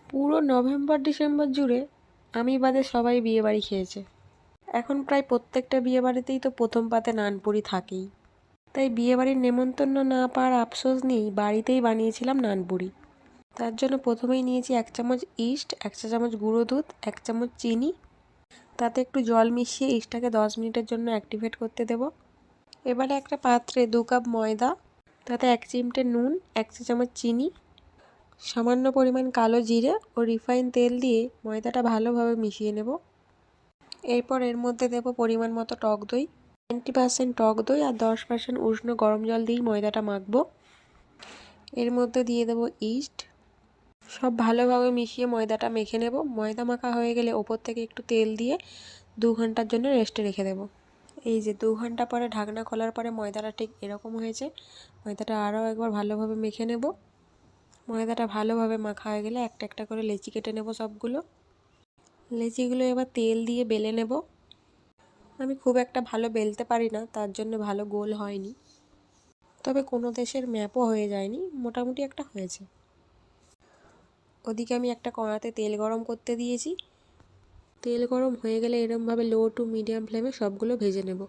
পুরো November December জুড়ে আমি বাদে সবাই বিয়েবাড়ি খেয়েছে। এখন প্রায় প্রত্যেকটা বিয়েবাড়িতেই তো প্রথম পাতে নানপুরি থাকেই। তাই বিয়েবাড়ির নেমন্তন্ন না পাওয়ার আফসোস নিয়েই বাড়িতেই বানিয়েছিলাম নানপুরি। তার জন্য প্রথমেই নিয়েছি 1 চামচ ইস্ট, 1 চা চামচ গুঁড়ো দুধ, 1 চামচ চিনি, তাতে একটু জল মিশিয়ে ইস্টটাকে 10 মিনিটের জন্য অ্যাক্টিভেট করতে দেব। এবারে একটা পাত্রে 2 কাপ ময়দা, তাতে 1 চিমটে নুন, 1 চা চামচ চিনি, সামান্য পরিমাণ কালো জিরে ও রিফাইন তেল দিয়ে ময়দাটা ভালোভাবে মিশিয়ে নেব। এরপর এর মধ্যে দেব পরিমাণ মতো টক দই, 90% টক দই আর 10% উষ্ণ গরম জল দিয়েই ময়দাটা মাখবো। এর মধ্যে দিয়ে দেব ইস্ট। সব ভালোভাবে মিশিয়ে ময়দাটা মেখে নেব। ময়দা মাখা হয়ে গেলে ওপর থেকে একটু তেল দিয়ে 2 ঘন্টার জন্য রেস্টে রেখে দেব। এই যে 2 ঘন্টা পরে ঢাকনা খোলার পরে ময়দাটা ঠিক এরকম হয়েছে। ময়দাটা আরও একবার ভালোভাবে মেখে নেব। ময়দাটা ভালোভাবে মাখা হয়ে গেলে একটা একটা করে লেচি কেটে নেব সবগুলো। লেচিগুলো এবার তেল দিয়ে বেলে নেব। আমি খুব একটা ভালো বেলতে পারি না, তার জন্য ভালো গোল হয়নি, তবে কোনো দেশের ম্যাপও হয়ে যায়নি, মোটামুটি একটা হয়েছে। ওদিকে আমি একটা কড়াতে তেল গরম করতে দিয়েছি। তেল গরম হয়ে গেলে এরমভাবে লো টু মিডিয়াম ফ্লেমে সবগুলো ভেজে নেব।